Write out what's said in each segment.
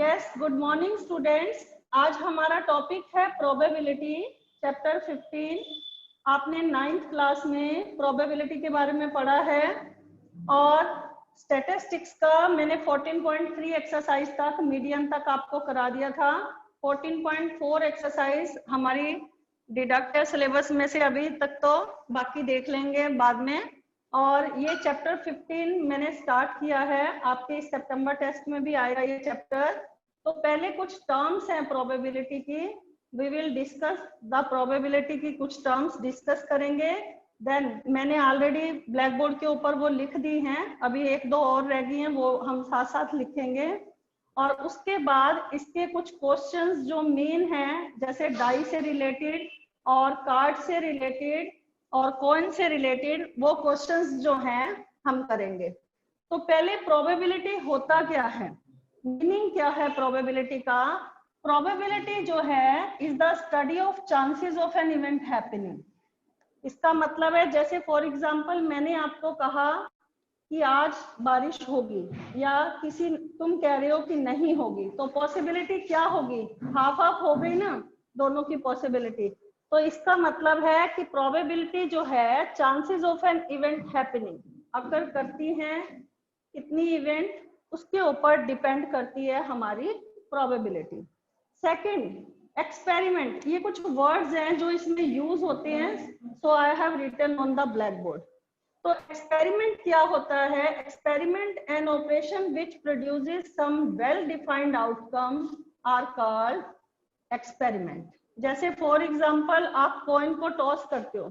Yes, good morning students. आज हमारा topic है प्रोबेबिलिटी, चैप्टर 15। आपने 9th क्लास में प्रोबेबिलिटी के बारे में पढ़ा है और स्टैटिस्टिक्स का मैंने 14.3 एक्सरसाइज तक, मीडियम तक आपको करा दिया था। 14.4 एक्सरसाइज हमारी डिडक्ट है सिलेबस में से अभी तक, तो बाकी देख लेंगे बाद में। और ये चैप्टर 15 मैंने स्टार्ट किया है, आपके सितंबर टेस्ट में भी आएगा ये चैप्टर। तो पहले कुछ टर्म्स हैं प्रोबेबिलिटी की, we will discuss the probability की कुछ टर्म्स डिस्कस करेंगे। देन मैंने ऑलरेडी ब्लैक बोर्ड के ऊपर वो लिख दी हैं, अभी एक दो और रह गई हैं, वो हम साथ साथ लिखेंगे। और उसके बाद इसके कुछ क्वेश्चंस जो मेन हैं, जैसे डाई से रिलेटेड और कार्ड से रिलेटेड और कॉइन से रिलेटेड, वो क्वेश्चंस जो हैं हम करेंगे। तो पहले प्रोबेबिलिटी होता क्या है, मीनिंग क्या है प्रोबेबिलिटी का। प्रोबेबिलिटी जो है is the study of chances of an event happening. इसका मतलब है, जैसे फॉर एग्जांपल मैंने आपको कहा कि आज बारिश होगी, या तुम कह रहे हो कि नहीं होगी, तो पॉसिबिलिटी क्या होगी, हाफ हाफ हो गई ना दोनों की पॉसिबिलिटी। तो इसका मतलब है कि प्रोबेबिलिटी जो है chances of an event happening अगर करती हैं कितनी इवेंट, उसके ऊपर डिपेंड करती है हमारी प्रोबेबिलिटी। Second, experiment. ये कुछ वर्ड्स हैं जो इसमें यूज होते हैं, so I have written on the blackboard. तो एक्सपेरिमेंट क्या होता है, experiment an operation which produces some well defined outcomes are called experiment. जैसे फॉर एग्जांपल आप कॉइन को टॉस करते हो,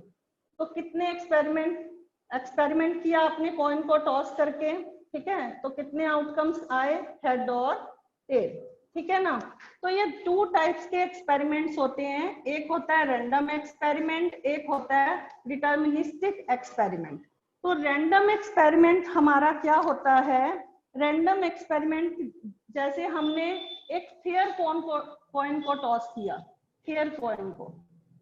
तो कितने एक्सपेरिमेंट किया आपने कॉइन को टॉस करके, ठीक है, तो कितने आउटकम्स आए, हेड और टेल, ठीक है ना। तो ये 2 टाइप्स के एक्सपेरिमेंट्स होते हैं, एक होता है रैंडम एक्सपेरिमेंट, एक होता है डिटर्मिनिस्टिक एक्सपेरिमेंट। तो रैंडम एक्सपेरिमेंट हमारा क्या होता है, रैंडम एक्सपेरिमेंट जैसे हमने एक फेयर कॉइन को टॉस किया, फेयर कॉइन को,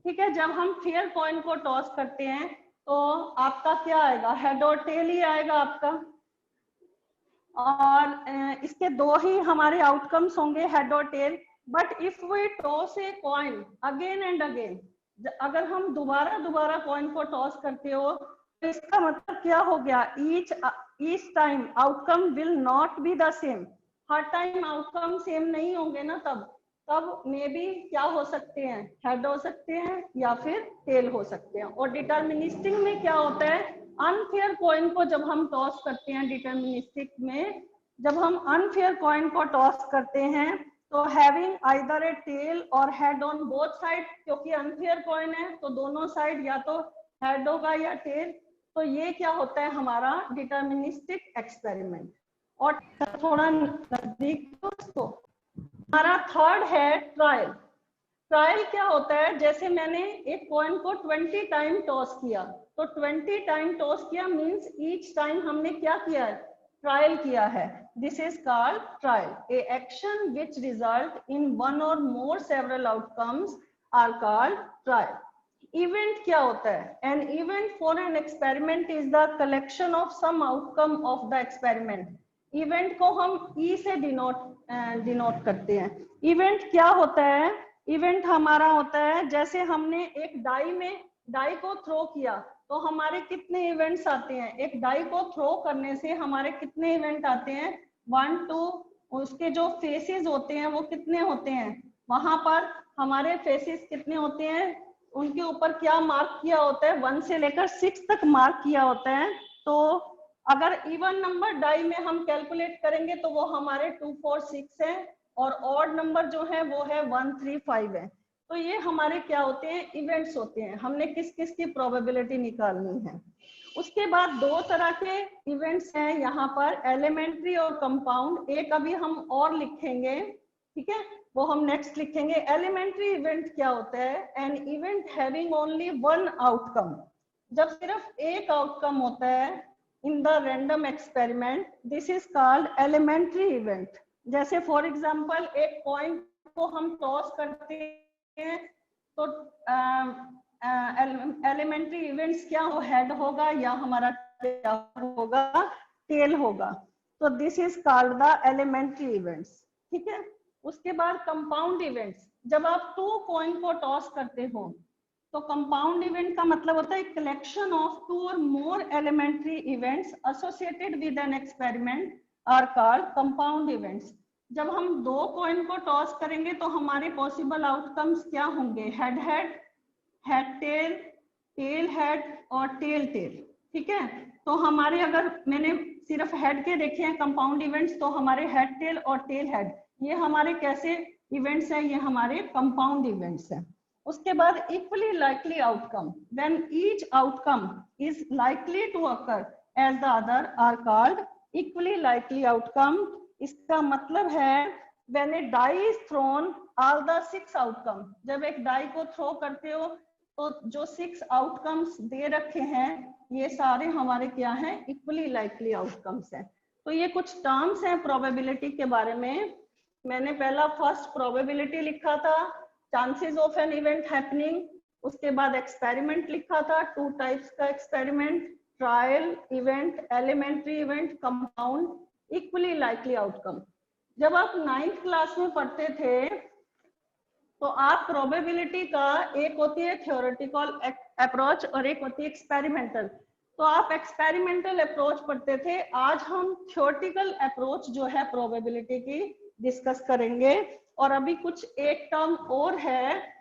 ठीक है, जब हम फेयर कॉइन को टॉस करते हैं तो आपका क्या आएगा, हेड और टेल ही आएगा आपका। और इसके 2 ही हमारे आउटकम्स होंगे, हेड और tail. But if we toss a coin again and again, अगर हम दोबारा कॉइन को टॉस करते हो, तो इसका मतलब क्या हो गया, each time outcome will not be the same. Her time outcome same नहीं होंगे ना, तब मे बी क्या हो सकते हैं, हेड हो सकते हैं या फिर टेल हो सकते हैं। और डिटर्मिनिस्टिक में क्या होता है, अनफेयर कॉइन को जब हम टॉस करते हैं, डिटर्मिनिस्टिक में जब हम अनफेयर कॉइन को टॉस करते हैं, तो हैविंग आइदर ए टेल और हेड ऑन बोथ साइड, क्योंकि अनफेयर कॉइन है तो दोनों साइड या तो हेड होगा या टेल। तो ये क्या होता है हमारा डिटर्मिनिस्टिक एक्सपेरिमेंट। और थोड़ा नजदीक दोस्तों, हमारा थर्ड है ट्रायल। ट्रायल क्या होता है, जैसे मैंने एक कॉइन को 20 टाइम टॉस किया, तो 20 टाइम टॉस किया मींस ईच टाइम हमने क्या किया है, ट्रायल किया है। This is called trial. A action which result in one or more several outcomes are called trial. Event क्या होता है, an event for an experiment is the collection of some outcome of the experiment. Event को हम ई से denote करते हैं। Event क्या होता है, इवेंट हमारा होता है, जैसे हमने एक डाई को थ्रो किया तो हमारे कितने इवेंट्स आते हैं, एक डाई को थ्रो करने से हमारे कितने इवेंट आते हैं, 1 2। उसके जो फेसेस होते हैं वो कितने होते हैं, वहां पर हमारे फेसेस कितने होते हैं, उनके ऊपर क्या मार्क किया होता है, 1 से लेकर 6 तक मार्क किया होता है। तो अगर इवन नंबर डाई में हम कैलकुलेट करेंगे तो वो हमारे 2 4 6 है, और ऑड नंबर जो है वो है 1 3 5 है। तो ये हमारे क्या होते हैं, इवेंट्स होते हैं, हमने किस किस की प्रोबेबिलिटी निकालनी है। उसके बाद 2 तरह के इवेंट्स हैं यहाँ पर, एलिमेंट्री और कंपाउंड। एक अभी हम और लिखेंगे, ठीक है, वो हम नेक्स्ट लिखेंगे। एलिमेंट्री इवेंट क्या होता है, an event having only 1 outcome. जब सिर्फ एक आउटकम होता है in the random experiment, this is called elementary event. जैसे फॉर एग्जांपल एक कॉइन को हम टॉस करते हैं, तो एलिमेंट्री इवेंट्स क्या हो, हेड होगा या हमारा क्या होगा, टेल होगा। तो this is called the elementary events, ठीक है। उसके बाद कंपाउंड इवेंट्स, जब आप 2 कॉइन को टॉस करते हो तो कंपाउंड इवेंट का मतलब होता है collection of 2 or more elementary events associated with an experiment are called compound events. जब हम 2 कॉइन को टॉस करेंगे तो हमारे पॉसिबल आउटकम्स क्या होंगे? Head head, head tail, tail head और टेल टेल। ठीक है, तो हमारे, अगर मैंने सिर्फ हेड के देखे हैं कंपाउंड इवेंट्स, तो हमारे हेड टेल और टेल हेड ये हमारे कैसे इवेंट्स हैं? ये हमारे कंपाउंड इवेंट्स हैं। उसके बाद equally likely outcome, when each outcome is likely to occur as the other are called equally likely outcome. इसका मतलब है when a die is thrown all the 6 outcome, जब एक डाई को थ्रो करते हो तो जो 6 आउटकम्स दे रखे हैं ये सारे हमारे क्या हैं? इक्वली लाइकली आउटकम्स हैं। तो ये कुछ टर्म्स हैं प्रोबेबिलिटी के बारे में। मैंने पहला फर्स्ट प्रोबेबिलिटी लिखा था, chances of an event happening. उसके बाद एक्सपेरिमेंट लिखा था, 2 टाइप्स का experiment, trial event, elementary event, compound, equally likely outcome. जब आप 9th क्लास में पढ़ते थे तो आप प्रोबेबिलिटी का, एक होती है थ्योरेटिकल अप्रोच और एक होती है एक्सपेरिमेंटल, तो आप एक्सपेरिमेंटल अप्रोच पढ़ते थे। आज हम थ्योरेटिकल अप्रोच जो है प्रोबेबिलिटी की डिस्कस करेंगे। और अभी कुछ एक टर्म और है,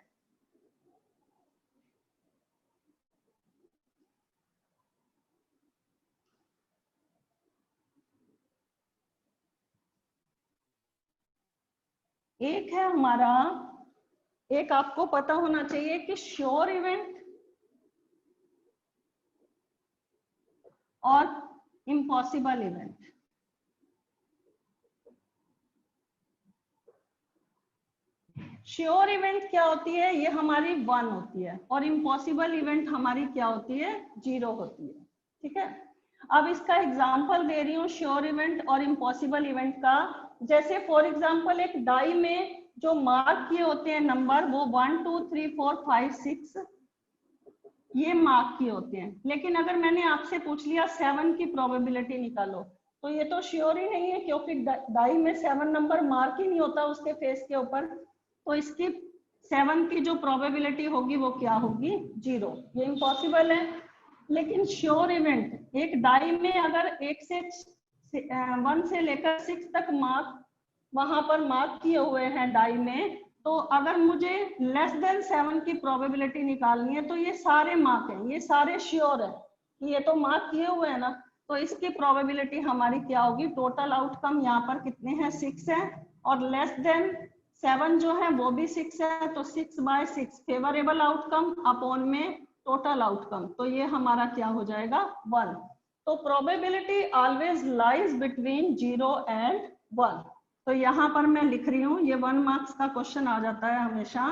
एक है हमारा, एक आपको पता होना चाहिए कि श्योर इवेंट और इम्पॉसिबल इवेंट। श्योर इवेंट क्या होती है? ये हमारी 1 होती है, और इम्पॉसिबल इवेंट हमारी क्या होती है? 0 होती है। ठीक है, अब इसका एग्जांपल दे रही हूँ श्योर इवेंट और इम्पॉसिबल इवेंट का। जैसे फॉर एग्जांपल एक डाई में जो मार्क किए होते हैं नंबर, वो 1 2 3 4 5 6 ये मार्क किए होते हैं। लेकिन अगर मैंने आपसे पूछ लिया 7 की प्रोबेबिलिटी निकालो, तो ये तो श्योर ही नहीं है, क्योंकि डाई में 7 नंबर मार्क ही नहीं होता उसके फेस के ऊपर। तो इसकी 7 की जो प्रोबेबिलिटी होगी वो क्या होगी? 0। ये इम्पॉसिबल है। लेकिन श्योर इवेंट, एक डाई में अगर 1 से 1 से लेकर 6 तक मार्क वहां पर मार्क किए हुए हैं डाई में, तो अगर मुझे लेस देन 7 की प्रोबेबिलिटी निकालनी है तो ये सारे मार्क हैं, ये सारे श्योर है कि ये तो मार्क किए हुए हैं ना, तो इसकी प्रोबेबिलिटी हमारी क्या होगी? टोटल आउटकम यहाँ पर कितने हैं? 6 है, और लेस देन 7 जो है वो भी 6 है, तो 6/6 फेवरेबल आउटकम अपॉन में टोटल आउटकम, तो ये हमारा क्या हो जाएगा? 1। तो probability always lies between 0 and 1। तो यहाँ पर मैं लिख रही हूँ, ये 1 मार्क्स का क्वेश्चन आ जाता है हमेशा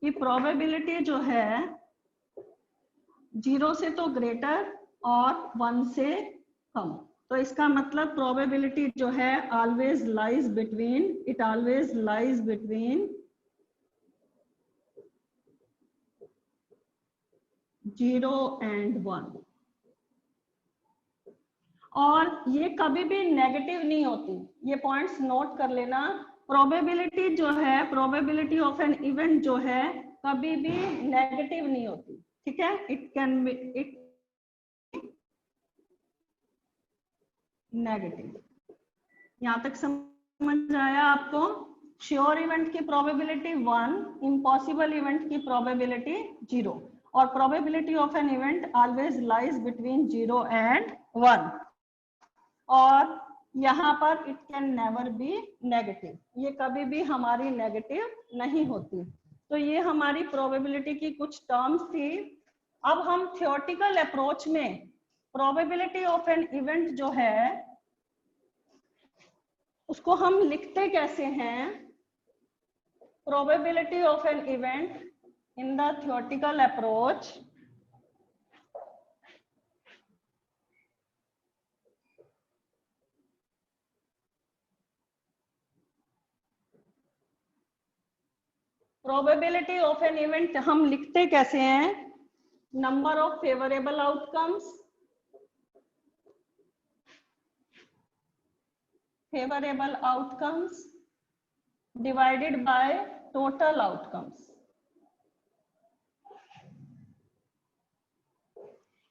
कि प्रोबेबिलिटी जो है 0 से तो ग्रेटर और 1 से कम। तो इसका मतलब प्रोबेबिलिटी जो है always lies between, it always lies between 0 and 1। और ये कभी भी नेगेटिव नहीं होती, ये पॉइंट्स नोट कर लेना। प्रोबेबिलिटी जो है, प्रोबेबिलिटी ऑफ एन इवेंट जो है कभी भी नेगेटिव नहीं होती। ठीक है, it can be it negative. यहां तक समझ आया आपको? श्योर इवेंट की प्रोबेबिलिटी 1, इम्पॉसिबल इवेंट की प्रोबेबिलिटी 0, और probability of an event always lies between 0 and 1। और यहाँ पर it can never be negative, ये कभी भी हमारी नेगेटिव नहीं होती। तो ये हमारी प्रोबेबिलिटी की कुछ टर्म्स थी। अब हम थ्योरेटिकल अप्रोच में प्रोबेबिलिटी ऑफ एन इवेंट जो है उसको हम लिखते कैसे हैं? Probability of an event in the theoretical approach probability of an event हम लिखते कैसे हैं? Number of favourable outcomes, favourable outcomes divided by total outcomes.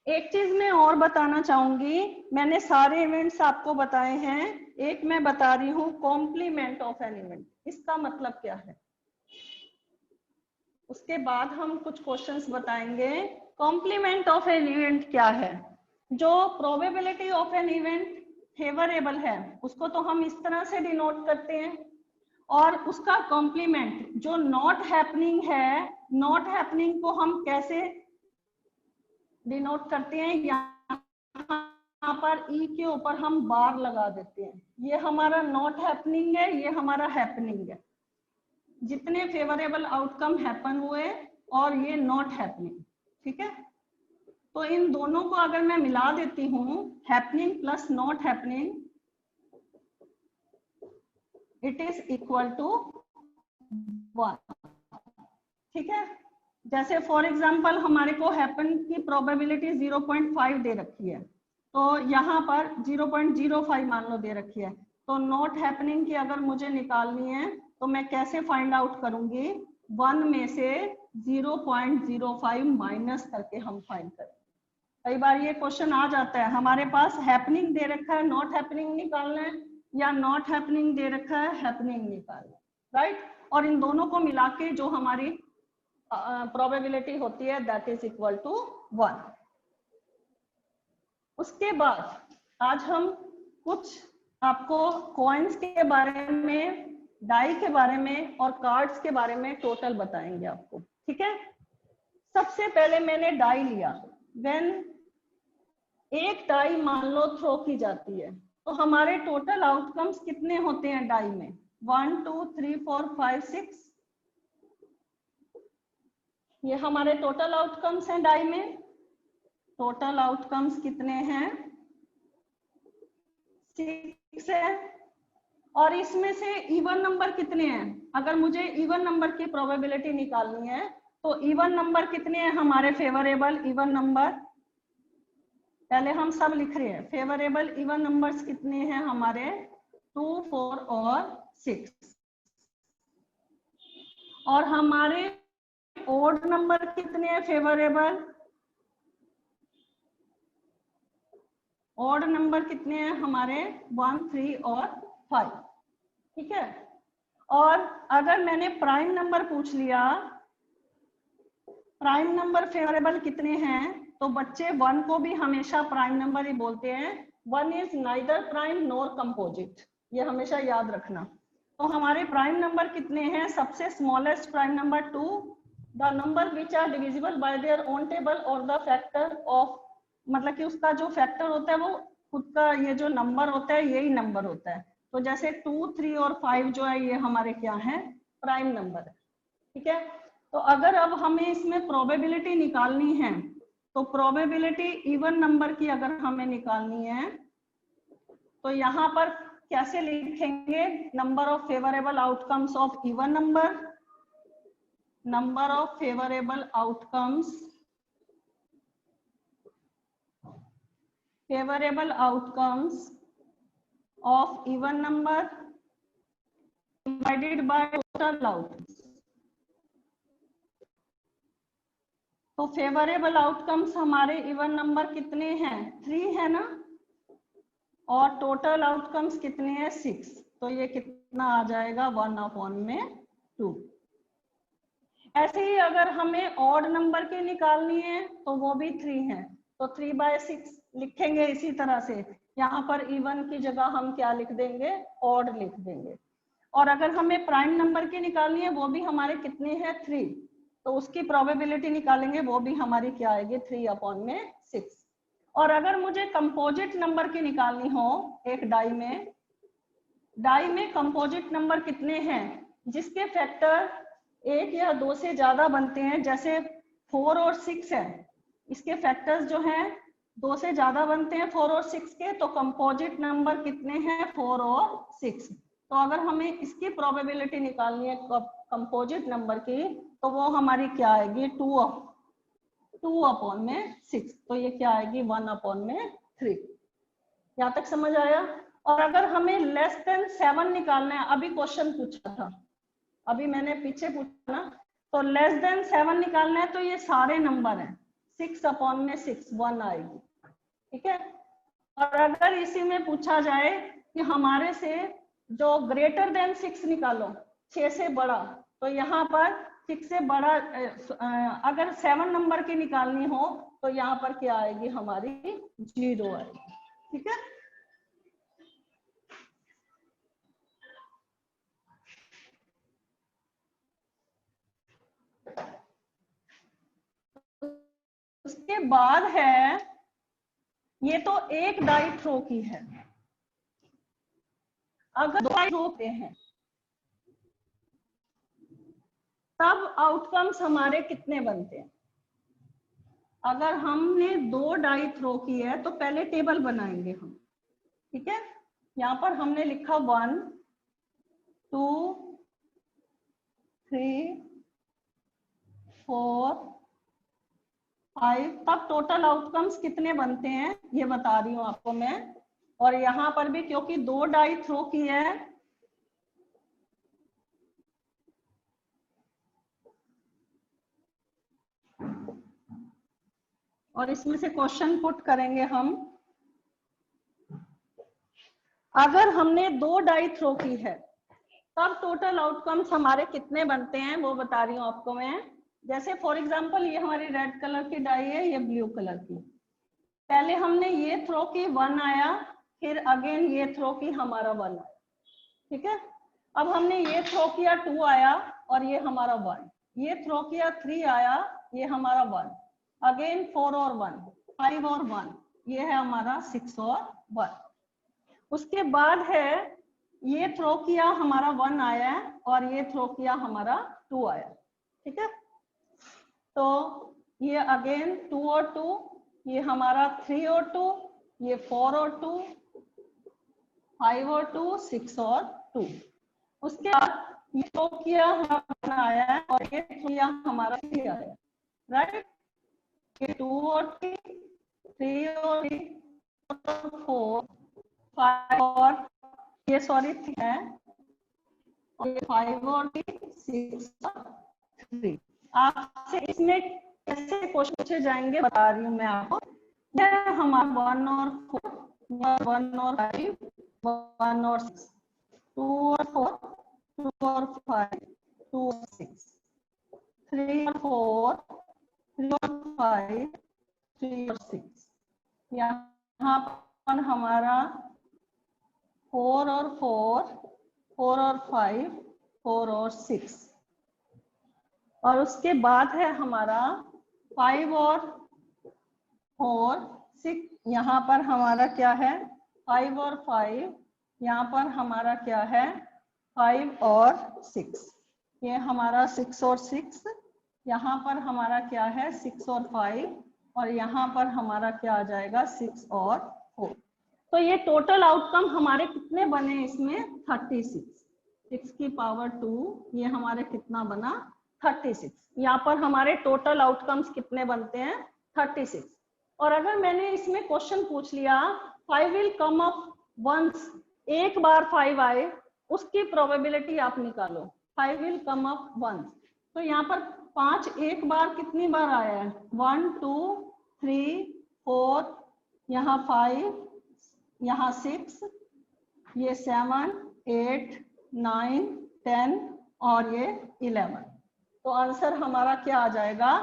एक चीज मैं और बताना चाहूंगी, मैंने सारे इवेंट्स आपको बताए हैं, एक मैं बता रही हूँ कॉम्प्लीमेंट ऑफ एन इवेंट, इसका मतलब क्या है। उसके बाद हम कुछ क्वेश्चंस बताएंगे। कॉम्प्लीमेंट ऑफ एन इवेंट क्या है? जो probability of an event favourable है उसको तो हम इस तरह से डिनोट करते हैं, और उसका कॉम्प्लीमेंट जो नॉट हैपनिंग है, नॉट हैपनिंग को हम कैसे डिनोट करते हैं? यहाँ पर ई के ऊपर हम बार लगा देते हैं, ये हमारा नॉट हैपनिंग है, ये हमारा हैपनिंग है। जितने फेवरेबल आउटकम हैपन हुए और ये नॉट हैपनिंग, ठीक है। तो इन दोनों को अगर मैं मिला देती हूँ, happening plus not happening, it is equal to 1, ठीक है। जैसे फॉर एग्जांपल हमारे को हैपन की प्रोबेबिलिटी 0.5 दे रखी है, तो यहाँ पर 0.05 मान लो दे रखी है, तो नॉट हैपनिंग की अगर मुझे निकालनी है तो मैं कैसे फाइंड आउट करूंगी? 1 में से 0.05 माइनस करके हम फाइंड करें। कई बार ये क्वेश्चन आ जाता है, हमारे पास हैपनिंग दे रखा है, नॉट हैपनिंग निकालना है, या नॉट हैपनिंग दे रखा है, हैपनिंग निकालना है, राइट। और इन दोनों को मिला के जो हमारी प्रोबेबिलिटी होती है दैट इज इक्वल टू 1। उसके बाद आज हम कुछ आपको कॉइन्स के बारे में, डाई के बारे में और कार्ड्स के बारे में टोटल बताएंगे आपको, ठीक है। सबसे पहले मैंने डाई लिया, व्हेन एक डाई मान लो थ्रो की जाती है तो हमारे टोटल आउटकम्स कितने होते हैं डाई में? 1 2 3 4 5 6, ये हमारे टोटल आउटकम्स हैं डाई में। टोटल आउटकम्स कितने हैं? 6 है। और इसमें से इवन नंबर कितने हैं? अगर मुझे इवन नंबर की प्रोबेबिलिटी निकालनी है तो इवन नंबर कितने हैं हमारे फेवरेबल इवन नंबर? पहले हम सब लिख रहे हैं, फेवरेबल इवन नंबर्स कितने हैं हमारे? 2 4 और 6। और हमारे ओड नंबर कितने हैं फेवरेबल? ऑड नंबर कितने हैं हमारे? 1 3 और 5, ठीक है। और अगर मैंने प्राइम नंबर पूछ लिया, प्राइम नंबर फेवरेबल कितने हैं, तो बच्चे 1 को भी हमेशा प्राइम नंबर ही बोलते हैं। 1 is neither prime nor composite, ये हमेशा याद रखना। तो हमारे प्राइम नंबर कितने हैं? सबसे smallest prime number 2, the number which are divisible by their own table और द फैक्टर ऑफ, मतलब कि उसका जो फैक्टर होता है वो खुद का, ये जो नंबर होता है यही नंबर होता है। तो जैसे 2 3 और 5 जो है ये हमारे क्या है? प्राइम नंबर है, ठीक है। तो अगर अब हमें इसमें प्रोबेबिलिटी निकालनी है तो प्रोबेबिलिटी इवन नंबर की अगर हमें निकालनी है तो यहाँ पर कैसे लिखेंगे? Number of favourable outcomes of even number, number of favourable outcomes, favourable outcomes of even number divided by total outcomes. तो फेवरेबल आउटकम्स हमारे इवन नंबर कितने हैं? 3 है ना, और टोटल आउटकम्स कितने हैं? 6। तो ये कितना आ जाएगा? 1/2। ऐसे ही अगर हमें ऑड नंबर की निकालनी है तो वो भी 3 है, तो 3/6 लिखेंगे इसी तरह से। यहाँ पर इवन की जगह हम क्या लिख देंगे? ऑड लिख देंगे। और अगर हमें प्राइम नंबर की निकालनी है वो भी हमारे कितने हैं? 3, तो उसकी प्रोबेबिलिटी निकालेंगे, वो भी हमारी क्या आएगी? 3/6। और अगर मुझे कंपोजिट नंबर की निकालनी हो एक डाई में, डाई में कंपोजिट नंबर कितने हैं जिसके फैक्टर 1 या 2 से ज्यादा बनते हैं? जैसे 4 और 6 है, इसके फैक्टर्स जो हैं 2 से ज्यादा बनते हैं 4 और 6 के, तो कंपोजिट नंबर कितने हैं? 4 और 6। तो अगर हमें इसकी प्रोबेबिलिटी निकालनी है कंपोजिट नंबर की तो वो हमारी क्या आएगी? 2/6। तो ये क्या आएगी? 1/3। यहाँ तक समझ आया? और अगर हमें लेस देन 7 निकालना है, अभी क्वेश्चन पूछा था, अभी मैंने पीछे पूछा ना, तो लेस देन 7 निकालना है तो ये सारे नंबर हैं, 6/6 1 आएगी, ठीक है। और अगर इसी में पूछा जाए कि हमारे से जो ग्रेटर देन 6 निकालो, 6 से बड़ा, तो यहाँ पर 6 से बड़ा अगर 7 नंबर की निकालनी हो तो यहाँ पर क्या आएगी हमारी, 0 आएगी, ठीक है। उसके बाद है, ये तो एक डाई थ्रो की है, अगर 2 डाई थ्रो हैं तब आउटकम्स हमारे कितने बनते हैं। अगर हमने 2 डाई थ्रो की है तो पहले टेबल बनाएंगे हम, ठीक है। यहाँ पर हमने लिखा 1 2 3 4 5, तब टोटल आउटकम्स कितने बनते हैं ये बता रही हूँ आपको मैं। और यहाँ पर भी क्योंकि 2 डाई थ्रो की है, और इसमें से क्वेश्चन पुट करेंगे हम। अगर हमने 2 डाई थ्रो की है तब टोटल आउटकम्स हमारे कितने बनते हैं वो बता रही हूँ आपको मैं। जैसे फॉर एग्जांपल ये हमारी रेड कलर की डाई है, ये ब्लू कलर की, पहले हमने ये थ्रो की 1 आया, फिर अगेन ये थ्रो की हमारा 1 आया, ठीक है। अब हमने ये थ्रो किया 2 आया और ये हमारा 1, ये थ्रो किया 3 आया, ये हमारा 1, अगेन 4 और 1, 5 और 1, ये है हमारा 6 और 1। उसके बाद है ये थ्रो किया हमारा 1 आया और ये थ्रो किया हमारा 2 आया, ठीक है। तो ये अगेन 2 और 2, ये हमारा 3 और 2, ये 4 और 2, 5 और 2, 6 और 2। उसके बाद ये थ्रो किया हमारा आया और ये थ्रो किया हमारा 3 आया, राइट। ये 2 और 3 और 4 5 और ये सॉरी 3 है, और ये 5 और 6 और 3। आपसे इसमें कैसे क्वेश्चन पूछे जाएंगे बता रही हूँ मैं आपको। यह हमारा 1 और 4, 1 और 5, 1 और 6, 2 और 4, 2 और 5, 2 और 6, 3 और 4, 3 और 5, 3 और 6। यहाँ पर हमारा 4 और 4, 4 और 5, 4 और 6, और उसके बाद है हमारा 5 और 4 6, यहाँ पर हमारा क्या है 5 और 5, यहाँ पर हमारा क्या है 5 और 6, ये हमारा 6 और 6, यहाँ पर हमारा क्या है 6 और 5, और यहाँ पर हमारा क्या आ जाएगा 6 और 4। तो ये टोटल आउटकम हमारे कितने बने इसमें 36, 6 की पावर 2, ये हमारे कितना बना 36। यहाँ पर हमारे टोटल आउटकम्स कितने बनते हैं 36। और अगर मैंने इसमें क्वेश्चन पूछ लिया 5 विल कम अप वंस, एक बार 5 आए उसकी प्रोबेबिलिटी आप निकालो, 5 विल कम अप वंस, तो यहाँ पर 5 एक बार कितनी बार आया है 1 2 3 4, यहाँ 5, यहाँ 6, ये 7 8 9 10 और ये 11। तो आंसर हमारा क्या आ जाएगा,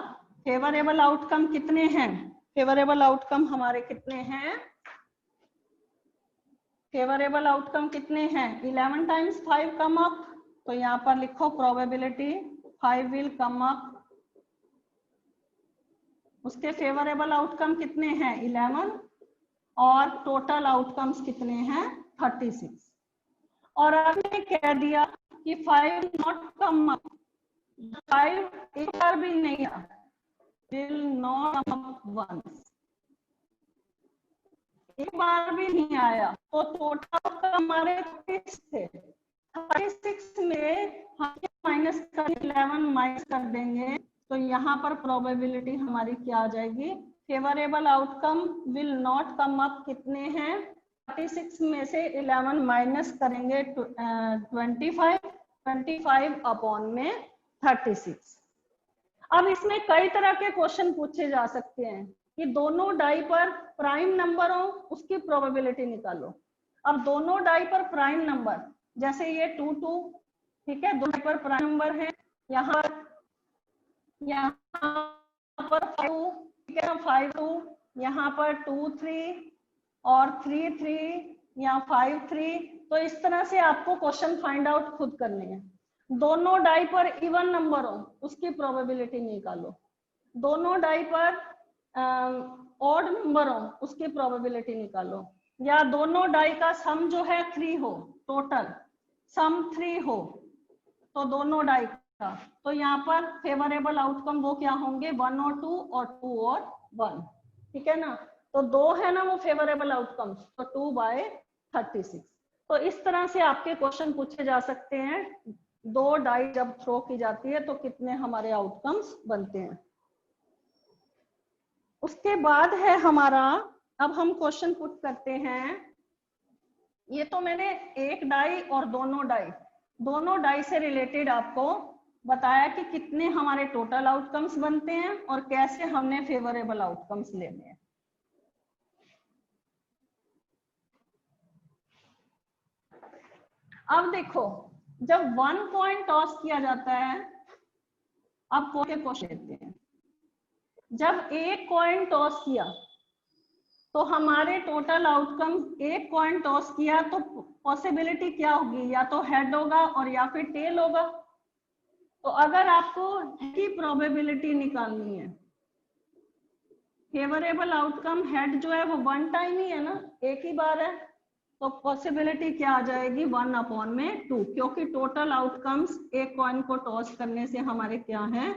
फेवरेबल आउटकम कितने हैं, फेवरेबल आउटकम हमारे कितने हैं, फेवरेबल आउटकम कितने हैं 11 टाइम्स 5 कम अप, तो यहाँ पर लिखो प्रोबेबिलिटी 5 विल कम अप, उसके फेवरेबल आउटकम कितने हैं 11, और टोटल आउटकम्स कितने हैं 36। और आपने कह दिया कि 5 नॉट कम अप, 5 एक बार भी नहीं आया, will not come up once, एक बार भी नहीं आया, तो टोटल हमारे 36 थे, 36 में हम माइनस कर 11 माइनस कर देंगे, तो यहाँ पर प्रोबेबिलिटी हमारी क्या आ जाएगी, favourable outcome will not come up कितने हैं 36 में से 11 माइनस करेंगे 25, 25 अपॉन में 36। अब इसमें कई तरह के क्वेश्चन पूछे जा सकते हैं कि दोनों डाई पर प्राइम नंबर हो, उसकी प्रोबेबिलिटी निकालो। अब दोनों डाई पर प्राइम नंबर, जैसे ये 2 2, ठीक है, दोनों पर प्राइम नंबर है, यहाँ पर 5, ठीक है, 5 2, यहाँ पर 2 3 और 3 3 या 5 3। तो इस तरह से आपको क्वेश्चन फाइंड आउट खुद करने हैं। दोनों डाई पर इवन नंबर हो, उसकी प्रोबेबिलिटी निकालो। दोनों डाई पर ऑड नंबर हो, उसकी प्रोबेबिलिटी निकालो। या दोनों डाई का सम जो है 3 हो, टोटल सम 3 हो, तो दोनों डाई का, तो यहाँ पर फेवरेबल आउटकम वो क्या होंगे, 1 और 2 और 2 और 1, ठीक है ना। तो 2 है ना वो फेवरेबल आउटकम, तो 2/36। तो इस तरह से आपके क्वेश्चन पूछे जा सकते हैं। 2 डाई जब थ्रो की जाती है तो कितने हमारे आउटकम्स बनते हैं। उसके बाद है हमारा, अब हम क्वेश्चन पुट करते हैं। ये तो मैंने एक डाई और दोनों डाई से रिलेटेड आपको बताया कि कितने हमारे टोटल आउटकम्स बनते हैं और कैसे हमने फेवरेबल आउटकम्स लेने हैं। अब देखो, जब 1 कॉइन टॉस किया जाता है, अब क्वेश्चन लेते हैं। जब एक कॉइन टॉस किया तो हमारे टोटल आउटकम, एक कॉइन टॉस किया तो पॉसिबिलिटी क्या होगी, या तो हेड होगा और या फिर टेल होगा। तो अगर आपको की प्रोबेबिलिटी निकालनी है, फेवरेबल आउटकम हेड जो है वो 1 टाइम ही है ना, एक ही बार है, तो पॉसिबिलिटी क्या आ जाएगी, 1 अपॉन में 2, क्योंकि टोटल आउटकम्स एक कॉइन को टॉस करने से हमारे क्या है,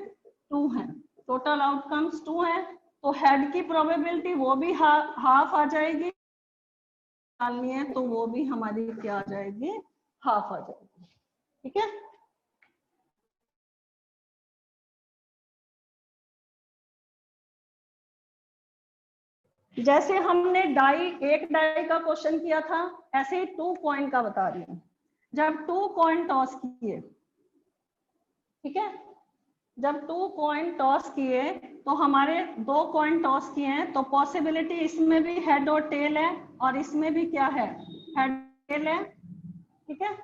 2 है। टोटल आउटकम्स 2 है, तो हेड की प्रोबेबिलिटी वो भी हाफ आ जाएगी, निकालनी है तो वो भी हमारी क्या आ जाएगी, हाफ आ जाएगी, ठीक है। जैसे हमने एक डाई का क्वेश्चन किया था, ऐसे ही 2 कॉइन का बता रही हूँ। जब 2 कॉइन टॉस किए, ठीक है, जब 2 कॉइन टॉस किए तो हमारे 2 कॉइन टॉस किए हैं, तो पॉसिबिलिटी इसमें भी हेड और टेल है और इसमें भी क्या है, हेड टेल है, ठीक है।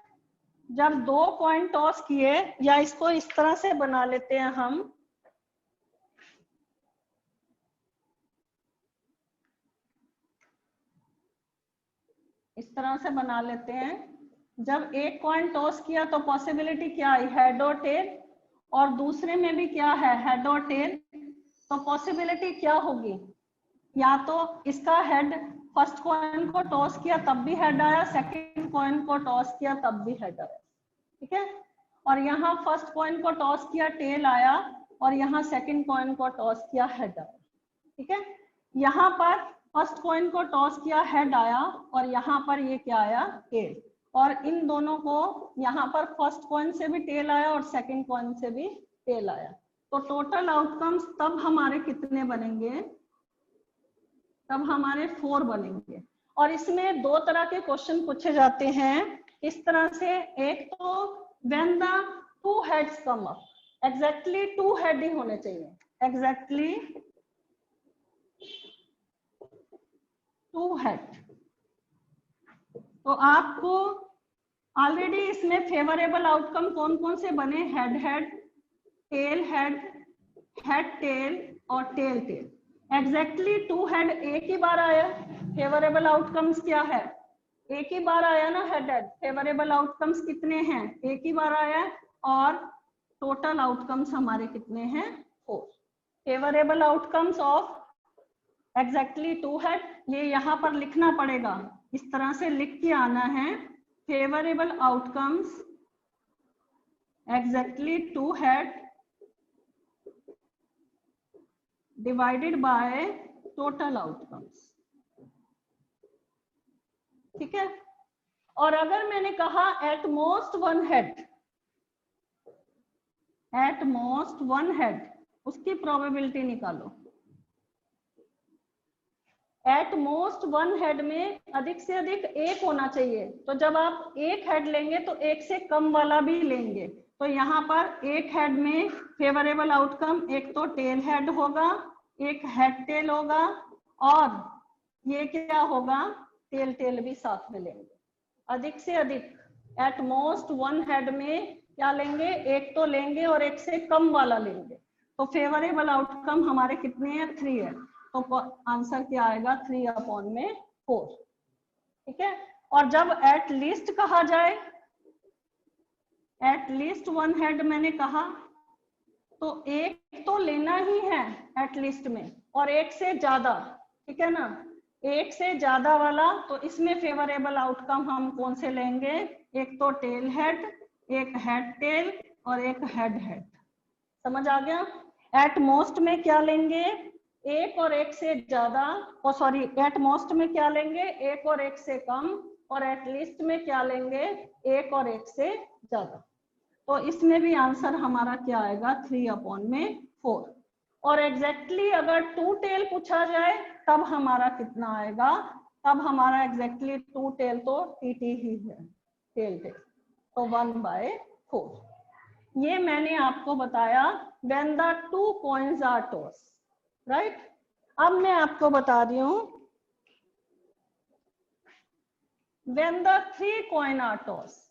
जब 2 कॉइन टॉस किए, या इसको इस तरह से बना लेते हैं हम, इस तरह से बना लेते हैं। जब एक कॉइन टॉस किया तो पॉसिबिलिटी क्या आई, हेड और टेल, और दूसरे में भी क्या है, हेड और टेल, तो पॉसिबिलिटी क्या होगी, या तो इसका हेड, फर्स्ट कॉइन को टॉस किया तब भी हेड आया, सेकंड कॉइन को टॉस किया तब भी हेड आया, ठीक है। और यहाँ फर्स्ट कॉइन को टॉस किया टेल आया, और यहाँ सेकंड कॉइन को टॉस किया हेड आया, ठीक है। यहाँ पर फर्स्ट कॉइन को टॉस किया हेड आया, और यहाँ पर ये क्या आया, टेल, और इन दोनों को, यहाँ पर फर्स्ट कॉइन से भी टेल आया और सेकंड कॉइन से भी टेल आया, तो टोटल आउटकम्स तब हमारे कितने बनेंगे, तब हमारे 4 बनेंगे। और इसमें 2 तरह के क्वेश्चन पूछे जाते हैं इस तरह से। एक तो when the 2 heads come up, exactly 2 head ही होने चाहिए, एग्जैक्टली 2 हेड। तो आपको ऑलरेडी इसमें फेवरेबल आउटकम कौन कौन से बने, head head, tail head, head tail और टेल टेल। एग्जैक्टली 2 हेड एक ही बार आया, फेवरेबल आउटकम्स क्या है, एक ही बार आया ना हेड हेड। फेवरेबल आउटकम्स कितने हैं, एक ही बार आया, और टोटल आउटकम्स हमारे कितने हैं, 4। Favourable outcomes of exactly 2 head, ये यहाँ पर लिखना पड़ेगा, इस तरह से लिख के आना है, favourable outcomes exactly 2 head divided by total outcomes, ठीक है। और अगर मैंने कहा at most 1 head, at most 1 head, उसकी प्रोबेबिलिटी निकालो। एट मोस्ट वन हेड में अधिक से अधिक एक होना चाहिए। तो जब आप एक हेड लेंगे तो एक से कम वाला भी लेंगे। तो यहाँ पर एक हेड में फेवरेबल आउटकम एक तो टेल हेड होगा, एक हेड टेल होगा, और ये क्या होगा, टेल टेल भी साथ में लेंगे। अधिक से अधिक एट मोस्ट वन हेड में क्या लेंगे, एक तो लेंगे और एक से कम वाला लेंगे। तो फेवरेबल आउटकम हमारे कितने हैं, 3 है। तो आंसर क्या आएगा, 3/4। ठीक है। और जब एट लीस्ट कहा जाए, एट लीस्ट वन हेड मैंने कहा, तो एक तो लेना ही है एट लीस्ट में, और एक से ज्यादा, ठीक है ना, एक से ज्यादा वाला। तो इसमें फेवरेबल आउटकम हम कौन से लेंगे, एक तो टेल हेड, एक हेड टेल, और एक हेड हेड। समझ आ गया। एट मोस्ट में क्या लेंगे, एक और एक से ज्यादा, और सॉरी एट मोस्ट में क्या लेंगे, एक और एक से कम, और एट लीस्ट में क्या लेंगे, एक और एक से ज्यादा। तो इसमें भी आंसर हमारा क्या आएगा, 3/4। और एग्जैक्टली अगर 2 टेल पूछा जाए तब हमारा कितना आएगा, तब हमारा एग्जैक्टली 2 टेल तो टीटी ही है, टेल टेल, तो 1/4। ये मैंने आपको बताया when the 2 coins are tossed, right? अब मैं आपको बता रही हूं when the 3 coin are tossed।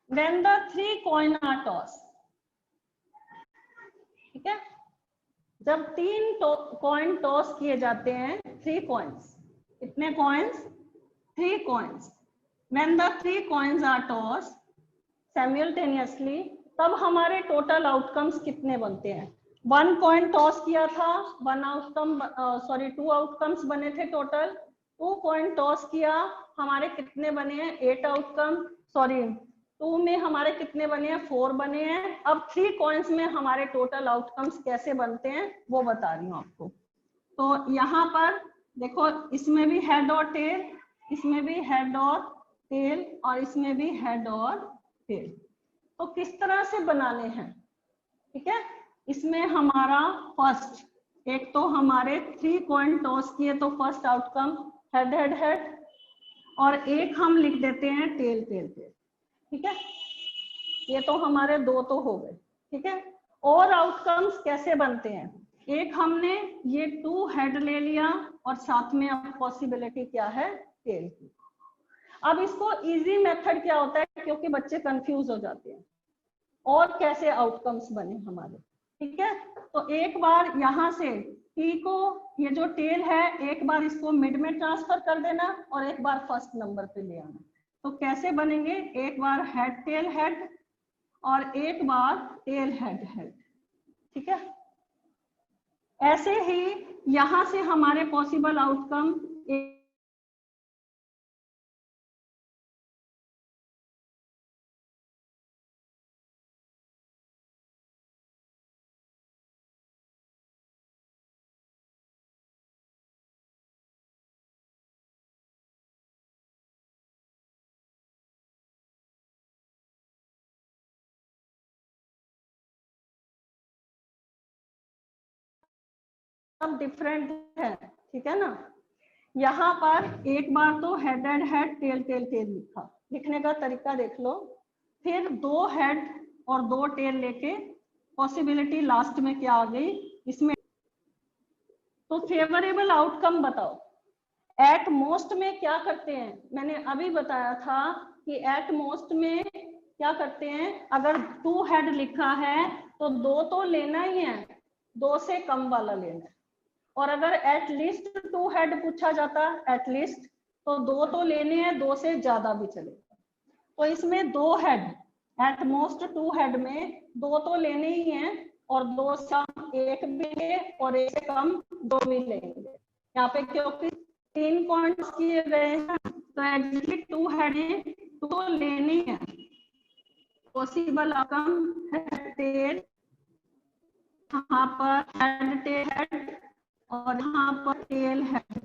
when the 3 coin are tossed, ठीक है, जब 3 कॉइन टॉस किए जाते हैं, 3 कॉइन्स, कितने coins, 3 coins. when the 3 coins are tossed simultaneously, तब हमारे टोटल आउटकम्स कितने बनते हैं। 1 कॉइन टॉस किया था, 1 आउटकम, सॉरी 2 आउटकम्स बने थे टोटल। 2 कॉइन टॉस किया, हमारे कितने बने हैं, 8 आउटकम, सॉरी 2 में हमारे कितने बने हैं, 4 बने हैं। अब 3 कॉइन्स में हमारे टोटल आउटकम्स कैसे बनते हैं वो बता रही हूँ आपको। तो यहाँ पर देखो, इसमें भी हेड और टेल, इसमें भी हेड और टेल, और इसमें भी हेड और टेल। तो किस तरह से बनाने हैं, ठीक है। इसमें हमारा फर्स्ट, एक तो हमारे 3 कॉइन टॉस किए तो first outcome head head head, और एक हम लिख देते हैं टेल टेल टेल, ठीक है। ये तो हमारे 2 तो हो गए, ठीक है। और आउटकम्स कैसे बनते हैं, एक हमने ये 2 हेड ले लिया, और साथ में अब पॉसिबिलिटी क्या है, टेल की। अब इसको इजी मेथड क्या होता है, क्योंकि बच्चे कंफ्यूज हो जाते हैं, और कैसे आउटकम्स बने हमारे, ठीक है। तो एक बार यहाँ से टी को, ये जो टेल है, एक बार इसको मिड में ट्रांसफर कर देना, और एक बार फर्स्ट नंबर पे ले आना। तो कैसे बनेंगे, एक बार हेड टेल हेड, और एक बार टेल हेड हेड, ठीक है। ऐसे ही यहां से हमारे पॉसिबल आउटकम, सब डिफरेंट है, ठीक है ना। यहाँ पर एक बार तो head and head tail tail tail लिखा, लिखने का तरीका देख लो। फिर 2 हेड और 2 टेल लेके पॉसिबिलिटी लास्ट में क्या आ गई इसमें। तो फेवरेबल आउटकम बताओ, एट मोस्ट में क्या करते हैं, मैंने अभी बताया था कि एट मोस्ट में क्या करते हैं, अगर 2 हेड लिखा है तो 2 तो लेना ही है, 2 से कम वाला लेना है। और अगर एट लीस्ट 2 हेड पूछा जाता, एट लीस्ट, तो 2 तो लेने हैं, 2 से ज्यादा भी चलेगा। तो इसमें 2 हेड, एट मोस्ट 2 हेड में 2 तो लेने ही हैं, और 2 से कम 1 भी लेंगे, और 1 से कम 2 भी लेंगे। यहाँ पे क्योंकि 3 पॉइंट्स किए गए हैं, तो एग्जैक्टली 2 हेड है, 2 तो लेने हैं। पॉसिबल आउटकम हेड टेल, यहाँ पर हेड टेल हेड, और यहाँ पर टेल हेड,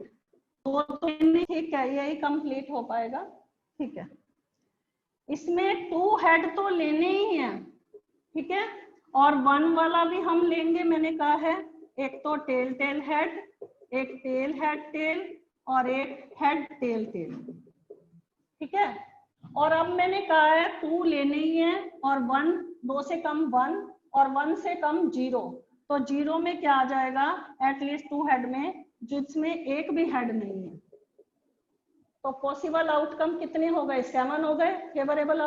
तो ठीक है, यही कंप्लीट हो पाएगा, ठीक है। इसमें 2 हेड तो लेने ही है, ठीक है, और 1 वाला भी हम लेंगे, मैंने कहा है। एक तो टेल टेल हेड, एक टेल हेड टेल, और एक हेड टेल टेल, ठीक है। और अब मैंने कहा है 2 लेने ही है, और 1, 2 से कम 1 और 1 से कम 0, तो 0 में क्या आ जाएगा, एटलीस्ट 2 हेड में, जिसमें एक भी हेड नहीं है। तो पॉसिबल आउटकम कितने हो गए, 7 हो गए। फेवरेबल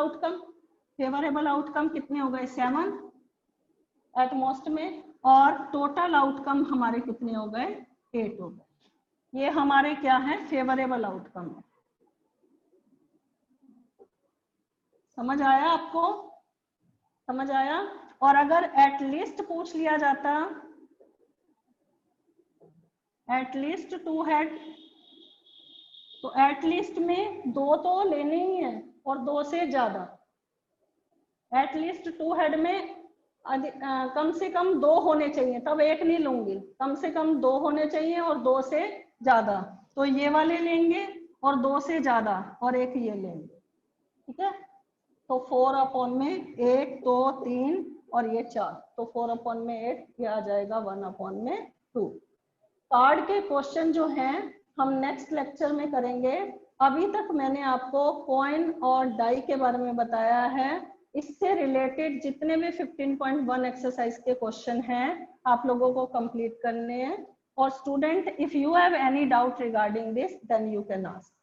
आउटकम कितने हो गए, 7 एट मोस्ट में, और टोटल आउटकम हमारे कितने हो गए, 8 हो गए। ये हमारे क्या है, फेवरेबल आउटकम है। समझ आया आपको, समझ आया। और अगर एटलीस्ट पूछ लिया जाता, एटलीस्ट 2 हेड, तो एटलीस्ट में 2 तो लेने ही है और 2 से ज्यादा। एटलीस्ट 2 हेड में कम से कम 2 होने चाहिए, तब एक नहीं लूंगी, कम से कम 2 होने चाहिए और 2 से ज्यादा, तो ये वाले लेंगे, और 2 से ज्यादा और एक ये लेंगे, ठीक है। तो 4 में 1, 2, 3 और ये 4, तो 4 में 8, ये आ जाएगा 1 में 2। कार्ड के क्वेश्चन जो हैं हम नेक्स्ट लेक्चर में करेंगे। अभी तक मैंने आपको कॉइन और डाई के बारे में बताया है। इससे रिलेटेड जितने भी 15.1 एक्सरसाइज के क्वेश्चन हैं आप लोगों को कंप्लीट करने हैं। और student, if you have any doubt regarding this, then you can ask.